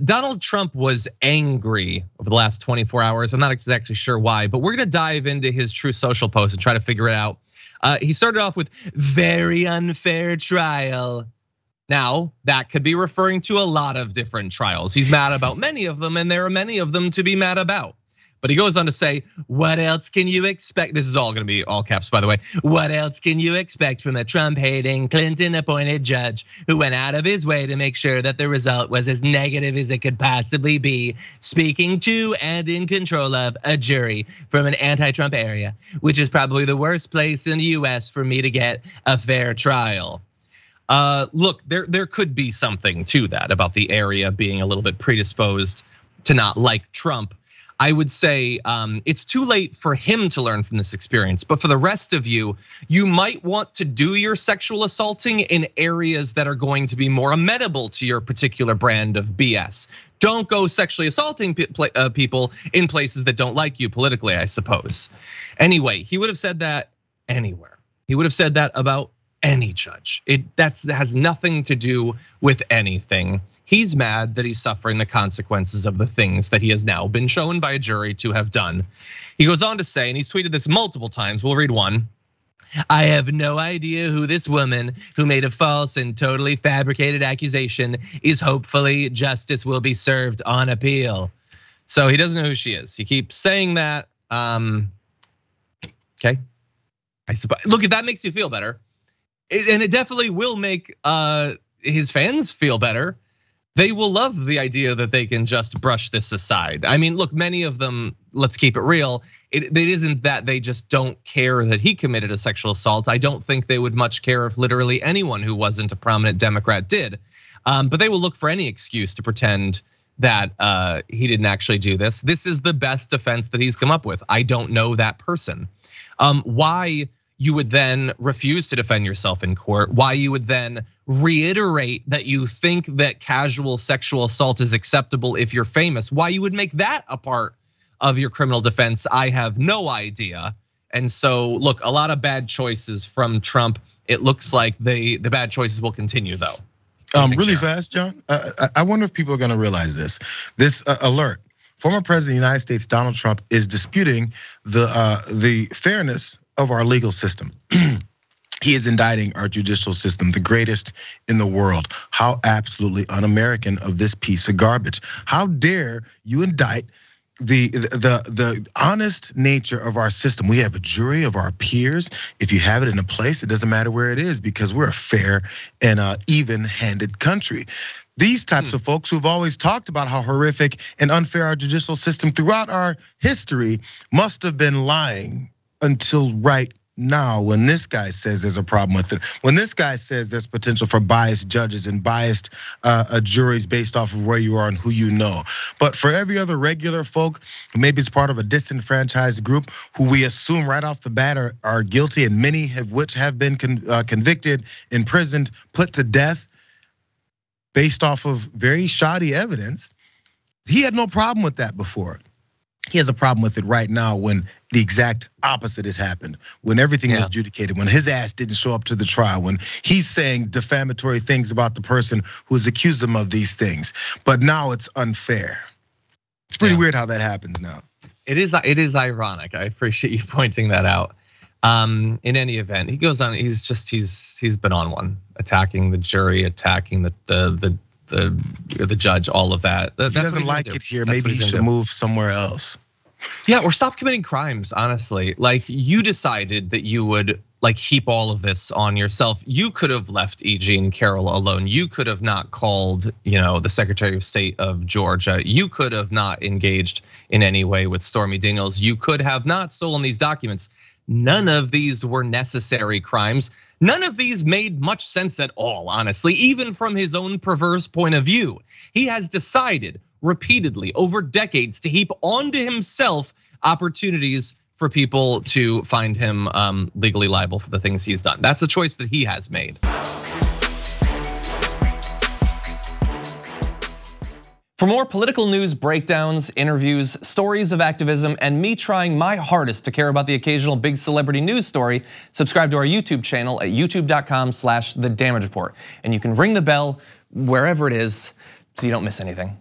Donald Trump was angry over the last 24 hours. I'm not exactly sure why, but we're gonna dive into his Truth Social post and try to figure it out. He started off with very unfair trial. Now, that could be referring to a lot of different trials. He's mad about many of them, and there are many of them to be mad about. But he goes on to say, what else can you expect? This is all gonna be all caps, by the way. What else can you expect from a Trump-hating, Clinton-appointed judge who went out of his way to make sure that the result was as negative as it could possibly be, speaking to and in control of a jury from an anti-Trump area, which is probably the worst place in the US for me to get a fair trial. Look, there could be something to that about the area being a little bit predisposed to not like Trump. I would say it's too late for him to learn from this experience, but for the rest of you, you might want to do your sexual assaulting in areas that are going to be more amenable to your particular brand of BS. Don't go sexually assaulting people in places that don't like you politically, I suppose. Anyway, he would have said that anywhere. He would have said that about any judge. That has nothing to do with anything. He's mad that he's suffering the consequences of the things that he has now been shown by a jury to have done. He goes on to say, and he's tweeted this multiple times, we'll read one. I have no idea who this woman who made a false and totally fabricated accusation is. Hopefully justice will be served on appeal. So he doesn't know who she is. He keeps saying that, okay. I suppose, look, if that makes you feel better, and it definitely will make his fans feel better. They will love the idea that they can just brush this aside. I mean, look, many of them, let's keep it real. It isn't that they just don't care that he committed a sexual assault. I don't think they would much care if literally anyone who wasn't a prominent Democrat did. But they will look for any excuse to pretend that he didn't actually do this. This is the best defense that he's come up with. I don't know that person. Why you would then refuse to defend yourself in court, why you would then reiterate that you think that casual sexual assault is acceptable if you're famous, why you would make that a part of your criminal defense, I have no idea. And so, look, a lot of bad choices from Trump. It looks like the bad choices will continue, though. Really fast, John. I wonder if people are gonna realize this. This alert. Former President of the United States, Donald Trump, is disputing the fairness of our legal system. He is indicting our judicial system, the greatest in the world. How absolutely un-American of this piece of garbage. How dare you indict the honest nature of our system. We have a jury of our peers. If you have it in a place, it doesn't matter where it is because we're a fair and even-handed country. These types of folks who've always talked about how horrific and unfair our judicial system throughout our history must have been lying until right now when this guy says there's a problem with it. When this guy says there's potential for biased judges and biased juries based off of where you are and who you know. But for every other regular folk who maybe is part of a disenfranchised group who we assume right off the bat are guilty, and many of which have been convicted, imprisoned, put to death based off of very shoddy evidence, he had no problem with that before. He has a problem with it right now when the exact opposite has happened. When everything was adjudicated, when his ass didn't show up to the trial, when he's saying defamatory things about the person who has accused him of these things. But now it's unfair. It's pretty weird how that happens now. It is ironic. I appreciate you pointing that out. In any event, he goes on. He's been on one, attacking the jury, attacking the judge, all of that. If he doesn't like it here, maybe he should move somewhere else. Yeah, or stop committing crimes, honestly. Like, you decided that you would like heap all of this on yourself. You could have left E. Jean Carroll alone. You could have not called, the Secretary of State of Georgia. You could have not engaged in any way with Stormy Daniels. You could have not stolen these documents. None of these were necessary crimes. None of these made much sense at all, honestly, even from his own perverse point of view. He has decided repeatedly over decades to heap onto himself opportunities for people to find him legally liable for the things he's done. That's a choice that he has made. For more political news breakdowns, interviews, stories of activism, and me trying my hardest to care about the occasional big celebrity news story, subscribe to our YouTube channel at youtube.com/The Damage Report. And you can ring the bell wherever it is so you don't miss anything.